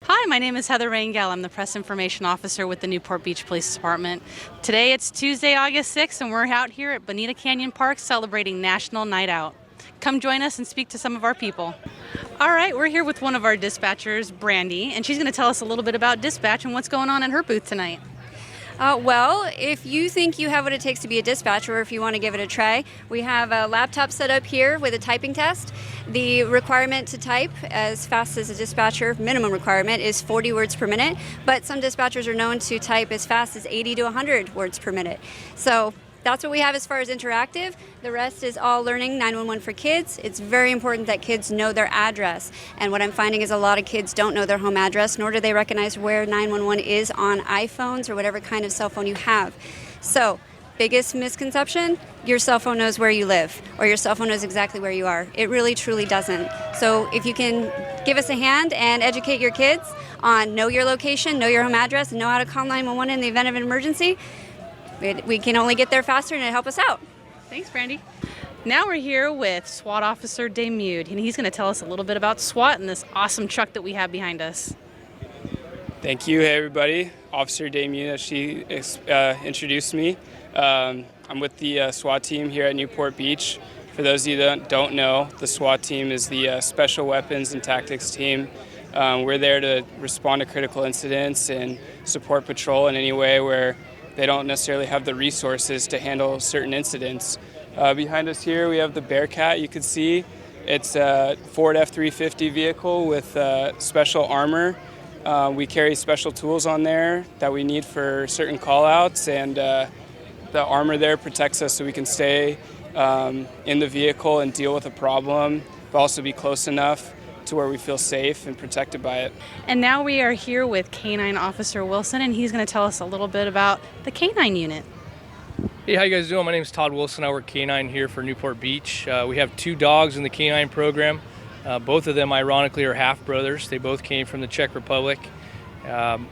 Hi, my name is Heather Rangel. I'm the Press Information Officer with the Newport Beach Police Department. Today it's Tuesday, August 6th, and we're out here at Bonita Canyon Park celebrating National Night Out. Come join us and speak to some of our people. All right, we're here with one of our dispatchers, Brandy, and she's going to tell us a little bit about dispatch and what's going on in her booth tonight. Well, if you think you have what it takes to be a dispatcher, or if you want to give it a try, we have a laptop set up here with a typing test. The requirement to type as fast as a dispatcher, minimum requirement, is 40 words per minute, but some dispatchers are known to type as fast as 80 to 100 words per minute. So that's what we have as far as interactive. The rest is all learning 911 for kids. It's very important that kids know their address. And what I'm finding is a lot of kids don't know their home address, nor do they recognize where 911 is on iPhones or whatever kind of cell phone you have. So, biggest misconception, your cell phone knows where you live, or your cell phone knows exactly where you are. It really, truly doesn't. So if you can give us a hand and educate your kids on know your location, know your home address, and know how to call 911 in the event of an emergency, we can only get there faster and it'll help us out. Thanks, Brandy. Now we're here with SWAT Officer Demude, and he's going to tell us a little bit about SWAT and this awesome truck that we have behind us. Thank you, hey everybody. Officer Demude, as she introduced me. I'm with the SWAT team here at Newport Beach. For those of you that don't know, the SWAT team is the Special Weapons and Tactics team. We're there to respond to critical incidents and support patrol in any way where they don't necessarily have the resources to handle certain incidents. Behind us here we have the Bearcat, you can see. It's a Ford F-350 vehicle with special armor. We carry special tools on there that we need for certain call-outs, and the armor there protects us so we can stay in the vehicle and deal with a problem, but also be close enough to where we feel safe and protected by it. And now we are here with Canine Officer Wilson, and he's going to tell us a little bit about the Canine unit. Hey, how you guys doing? My name is Todd Wilson. I work Canine here for Newport Beach. We have 2 dogs in the Canine program. Both of them, ironically, are half-brothers. They both came from the Czech Republic.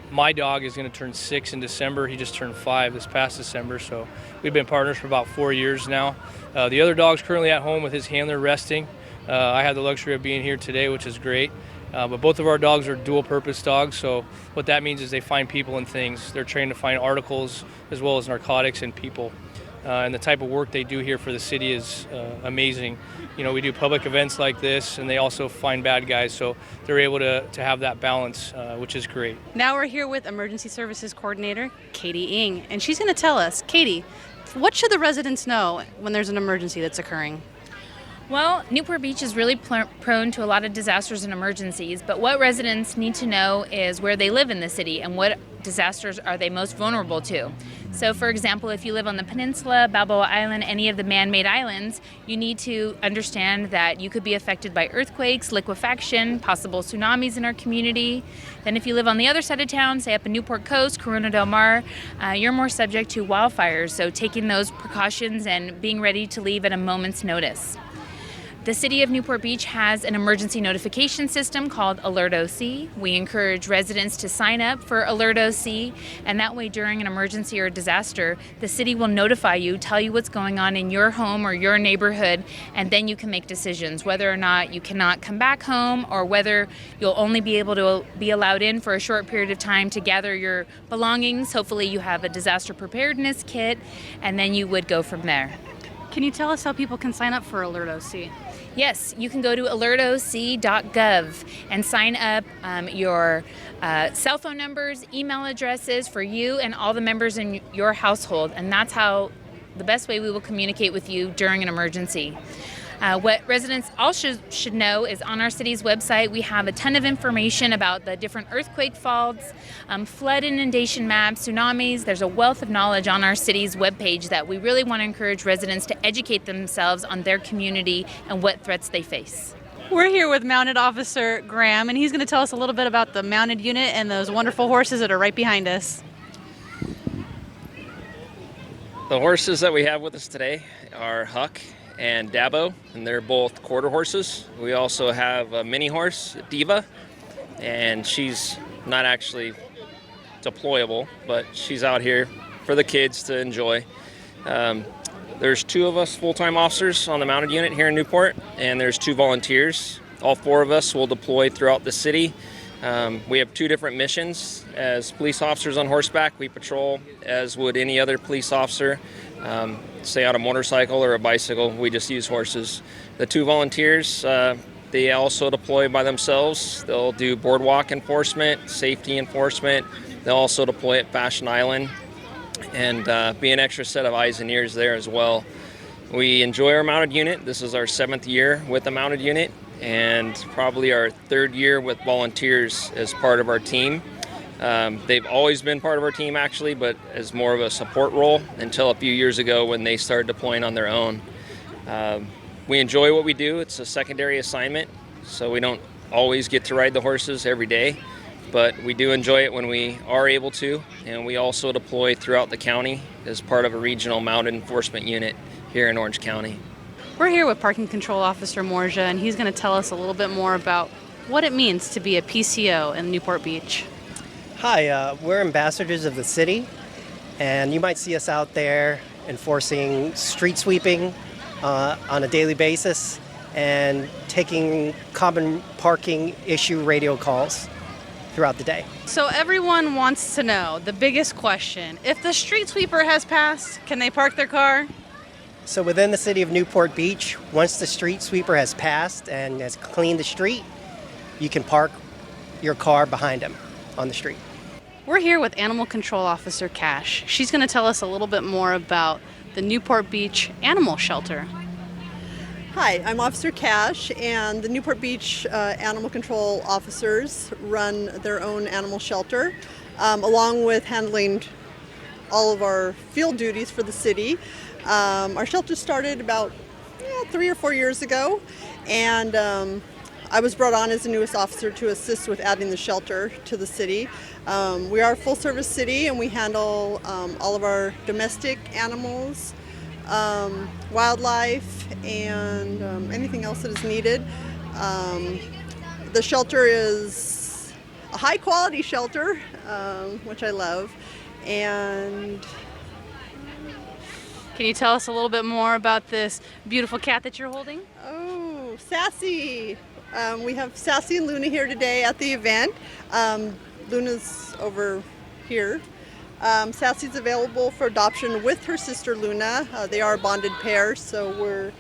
My dog is going to turn 6 in December. He just turned 5 this past December, so we've been partners for about 4 years now. The other dog's currently at home with his handler resting. I had the luxury of being here today, which is great. But both of our dogs are dual-purpose dogs, so what that means is they find people and things. They're trained to find articles as well as narcotics and people. And the type of work they do here for the city is amazing. You know, we do public events like this, and they also find bad guys, so they're able to have that balance, which is great. Now we're here with Emergency Services Coordinator Katie Ng, and she's going to tell us, Katie, what should the residents know when there's an emergency that's occurring? Well, Newport Beach is really prone to a lot of disasters and emergencies, but what residents need to know is where they live in the city and what disasters are they most vulnerable to. So, for example, if you live on the Peninsula, Balboa Island, any of the man-made islands, you need to understand that you could be affected by earthquakes, liquefaction, possible tsunamis in our community. Then if you live on the other side of town, say up in Newport Coast, Corona del Mar, you're more subject to wildfires, so taking those precautions and being ready to leave at a moment's notice. The City of Newport Beach has an emergency notification system called Alert OC. We encourage residents to sign up for Alert OC, and that way during an emergency or disaster, the city will notify you, tell you what's going on in your home or your neighborhood, and then you can make decisions whether or not you cannot come back home or whether you'll only be able to be allowed in for a short period of time to gather your belongings. Hopefully you have a disaster preparedness kit, and then you would go from there. Can you tell us how people can sign up for Alert OC? Yes, you can go to alertoc.gov and sign up your cell phone numbers, email addresses for you and all the members in your household, and that's how the best way we will communicate with you during an emergency. What residents also should know is on our city's website, we have a ton of information about the different earthquake faults, flood inundation maps, tsunamis. There's a wealth of knowledge on our city's webpage that we really want to encourage residents to educate themselves on their community and what threats they face. We're here with Mounted Officer Graham, and he's going to tell us a little bit about the mounted unit and those wonderful horses that are right behind us. The horses that we have with us today are Huck and Dabo, and they're both quarter horses. We also have a mini horse, Diva, and she's not actually deployable, but she's out here for the kids to enjoy. There's 2 of us full-time officers on the mounted unit here in Newport, and there's 2 volunteers. All 4 of us will deploy throughout the city We have two different missions. As police officers on horseback, we patrol as would any other police officer. Say on a motorcycle or a bicycle, we just use horses. The two volunteers, they also deploy by themselves. They'll do boardwalk enforcement, safety enforcement. They'll also deploy at Fashion Island and be an extra set of eyes and ears there as well. We enjoy our mounted unit. This is our 7th year with the mounted unit and probably our 3rd year with volunteers as part of our team. They've always been part of our team actually, but as more of a support role until a few years ago when they started deploying on their own. We enjoy what we do. It's a secondary assignment, so we don't always get to ride the horses every day, but we do enjoy it when we are able to, and we also deploy throughout the county as part of a regional mounted enforcement unit here in Orange County. We're here with Parking Control Officer Morja, and he's going to tell us a little bit more about what it means to be a PCO in Newport Beach. Hi, we're ambassadors of the city, and you might see us out there enforcing street sweeping on a daily basis and taking common parking issue radio calls throughout the day. So everyone wants to know the biggest question. If the street sweeper has passed, can they park their car? So within the city of Newport Beach, once the street sweeper has passed and has cleaned the street, you can park your car behind him on the street. We're here with Animal Control Officer Cash. She's going to tell us a little bit more about the Newport Beach Animal Shelter. Hi, I'm Officer Cash, and the Newport Beach Animal Control officers run their own animal shelter, along with handling all of our field duties for the city. Our shelter started about 3 or 4 years ago, and I was brought on as the newest officer to assist with adding the shelter to the city. We are a full-service city, and we handle all of our domestic animals, wildlife, and anything else that is needed. The shelter is a high-quality shelter, which I love, and Can you tell us a little bit more about this beautiful cat that you're holding? oh, Sassy! We have Sassy and Luna here today at the event. Luna's over here. Sassy's available for adoption with her sister Luna. They are a bonded pair, so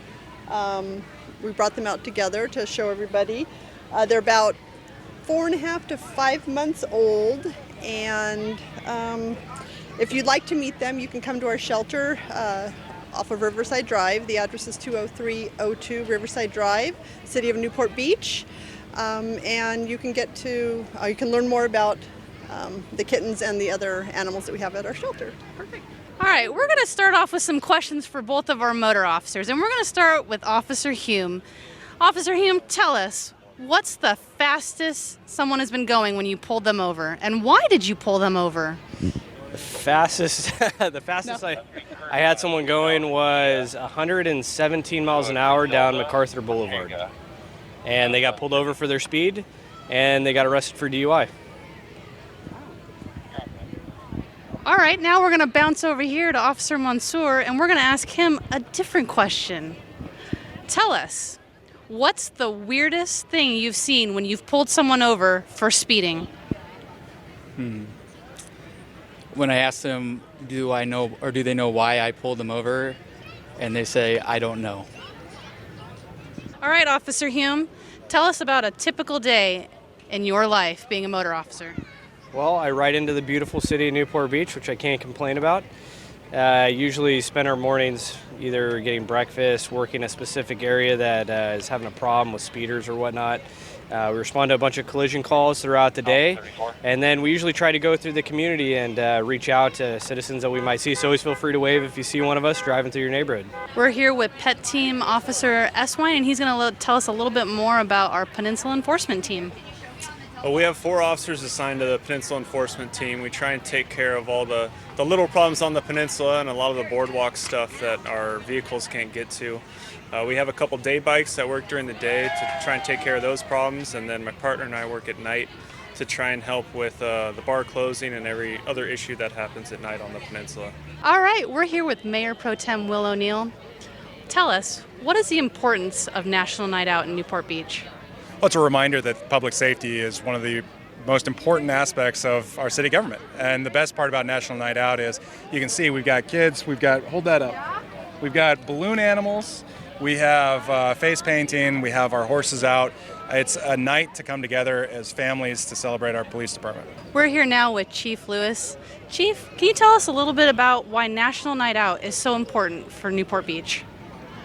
we brought them out together to show everybody. They're about 4.5 to 5 months old, and if you'd like to meet them, you can come to our shelter off of Riverside Drive. The address is 20302 Riverside Drive, City of Newport Beach, and you can learn more about the kittens and the other animals that we have at our shelter. Perfect. All right, we're going to start off with some questions for both of our motor officers, and we're going to start with Officer Hume. Officer Hume, tell us, what's the fastest someone has been going when you pulled them over, and why did you pull them over? The fastest I had someone going was 117 miles an hour down MacArthur Boulevard. And they got pulled over for their speed, and they got arrested for DUI. All right, now we're going to bounce over here to Officer Mansour, and we're going to ask him a different question. Tell us, what's the weirdest thing you've seen when you've pulled someone over for speeding? When I ask them, do I know or do they know why I pulled them over, and they say, I don't know. All right, Officer Hume, tell us about a typical day in your life being a motor officer. Well, I ride into the beautiful city of Newport Beach, which I can't complain about. Usually spend our mornings either getting breakfast, working a specific area that is having a problem with speeders or whatnot. We respond to a bunch of collision calls throughout the day, and then we usually try to go through the community and reach out to citizens that we might see. So always feel free to wave if you see one of us driving through your neighborhood. We're here with Pet Team Officer Eswine, and he's going to tell us a little bit more about our Peninsula Enforcement team. Well, we have 4 officers assigned to the Peninsula Enforcement team. We try and take care of all the little problems on the peninsula and a lot of the boardwalk stuff that our vehicles can't get to. We have a couple day bikes that work during the day to try and take care of those problems, and then my partner and I work at night to try and help with the bar closing and every other issue that happens at night on the peninsula. All right, we're here with Mayor Pro Tem Will O'Neill. Tell us, what is the importance of National Night Out in Newport Beach? Well, it's a reminder that public safety is one of the most important aspects of our city government. And the best part about National Night Out is you can see we've got kids, we've got, hold that up, we've got balloon animals, we have face painting, we have our horses out. It's a night to come together as families to celebrate our police department. We're here now with Chief Lewis. Chief, can you tell us a little bit about why National Night Out is so important for Newport Beach?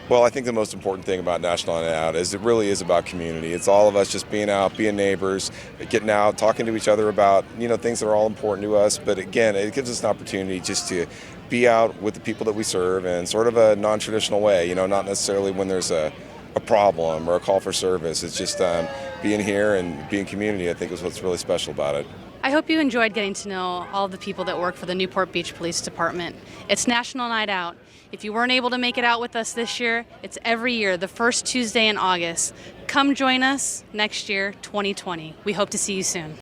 Well, I think the most important thing about National Night Out is it really is about community. It's all of us just being out, being neighbors, getting out, talking to each other about, things that are all important to us. But again, it gives us an opportunity just to be out with the people that we serve in sort of a non-traditional way, not necessarily when there's a problem or a call for service. It's just being here and being community, I think, is what's really special about it. I hope you enjoyed getting to know all the people that work for the Newport Beach Police Department. It's National Night Out. If you weren't able to make it out with us this year, it's every year, the first Tuesday in August. Come join us next year, 2020. We hope to see you soon.